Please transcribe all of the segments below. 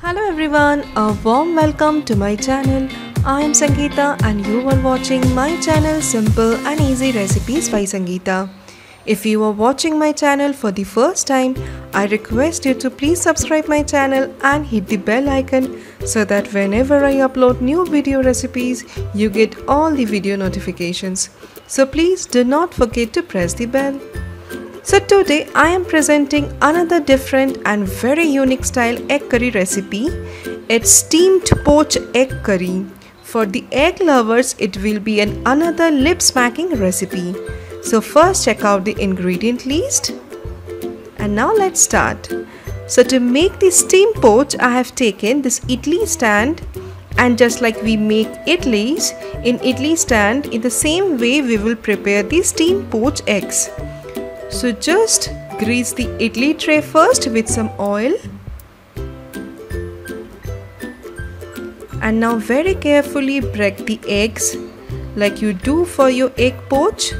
Hello everyone, a warm welcome to my channel. I am Sangeeta and you are watching my channel Simple and Easy Recipes by Sangeeta. If you are watching my channel for the first time, I request you to please subscribe my channel and hit the bell icon so that whenever I upload new video recipes, you get all the video notifications. So please do not forget to press the bell. So today I am presenting another different and very unique style egg curry recipe. It's steamed poach egg curry. For the egg lovers, it will be another lip smacking recipe. So first check out the ingredient list. And now let's start. So to make the steamed poach, I have taken this idly stand, and just like we make idlis in idli stand, in the same way we will prepare the steamed poach eggs. So just grease the idli tray first with some oil. And now very carefully break the eggs like you do for your egg poach.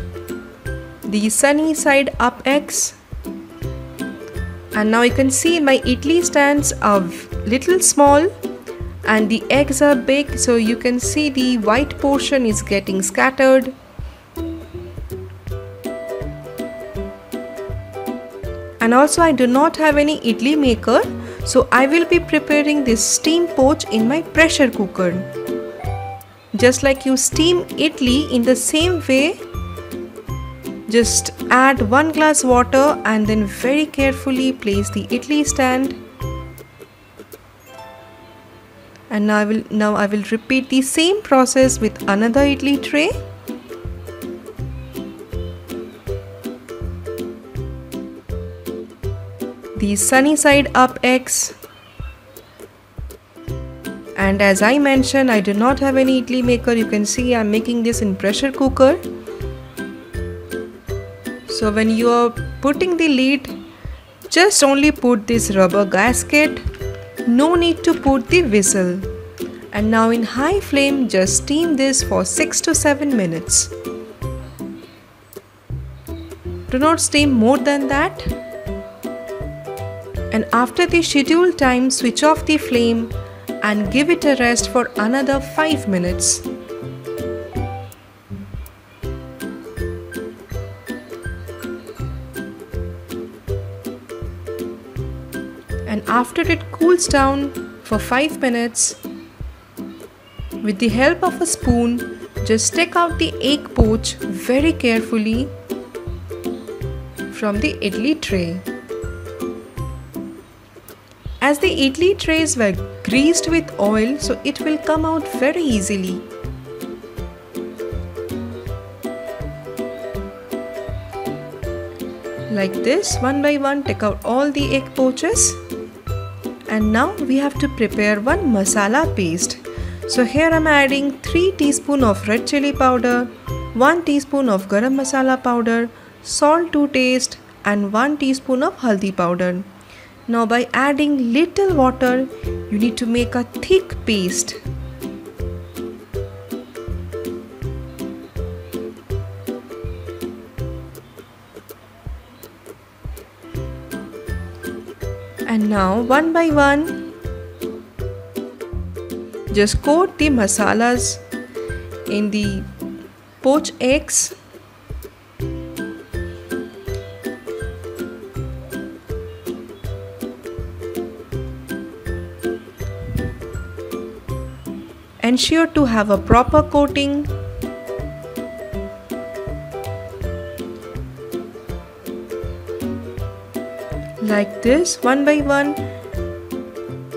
The sunny side up eggs. And now you can see my idli stands are little small and the eggs are big, so you can see the white portion is getting scattered. And also I do not have any idli maker, so I will be preparing this steam poach in my pressure cooker. Just like you steam idli, in the same way, just add 1 glass water and then very carefully place the idli stand. And now I will repeat the same process with another idli tray. The sunny side up eggs. And as I mentioned, I do not have any idli maker. You can see I am making this in pressure cooker. So when you are putting the lid, just only put this rubber gasket. No need to put the whistle. And now in high flame, just steam this for 6 to 7 minutes. Do not steam more than that. And after the scheduled time, switch off the flame and give it a rest for another 5 minutes. And after it cools down for 5 minutes, with the help of a spoon, just take out the egg poach very carefully from the idli tray. As the idli trays were greased with oil, so it will come out very easily. Like this, one by one, take out all the egg poaches. And now we have to prepare one masala paste. So here I am adding 3 teaspoons of red chili powder, 1 teaspoon of garam masala powder, salt to taste, and 1 teaspoon of haldi powder. Now by adding little water, you need to make a thick paste. And now one by one, just coat the masalas in the poached eggs. Ensure to have a proper coating. Like this, one by one,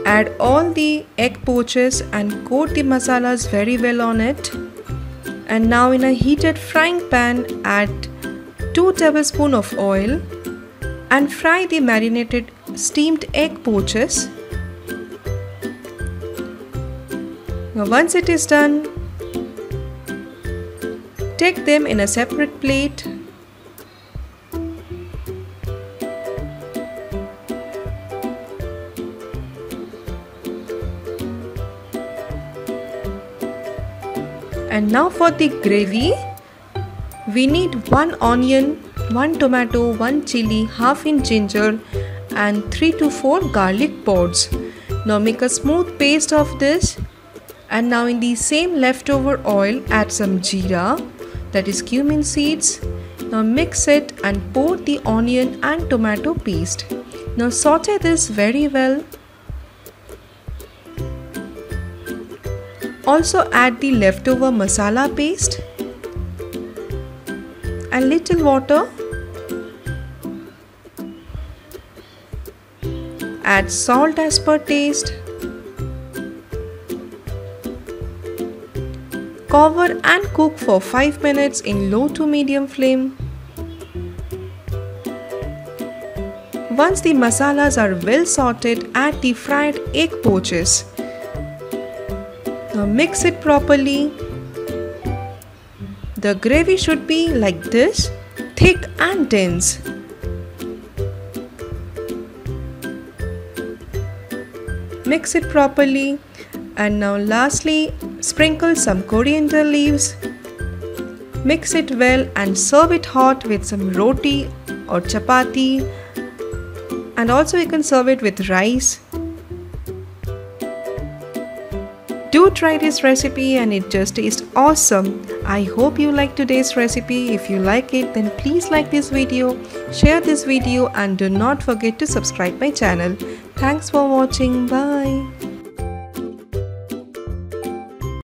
add all the egg poaches and coat the masalas very well on it. And now in a heated frying pan, add 2 tablespoons of oil and fry the marinated steamed egg poaches. Now once it is done, take them in a separate plate. And now for the gravy, we need 1 onion, 1 tomato, 1 chili, half inch ginger and 3 to 4 garlic pods. Now make a smooth paste of this, and now in the same leftover oil add some jeera, that is cumin seeds. Now mix it and pour the onion and tomato paste. Now saute this very well. Also add the leftover masala paste and little water. Add salt as per taste. Cover and cook for 5 minutes in low to medium flame. Once the masalas are well sorted, add the fried egg poaches. Now mix it properly. The gravy should be like this, thick and dense. Mix it properly, and now lastly sprinkle some coriander leaves. Mix it well and serve it hot with some roti or chapati, and also you can serve it with rice. Do try this recipe and it just tastes awesome. I hope you like today's recipe. If you like it, then please like this video, share this video, and do not forget to subscribe my channel. Thanks for watching. Bye.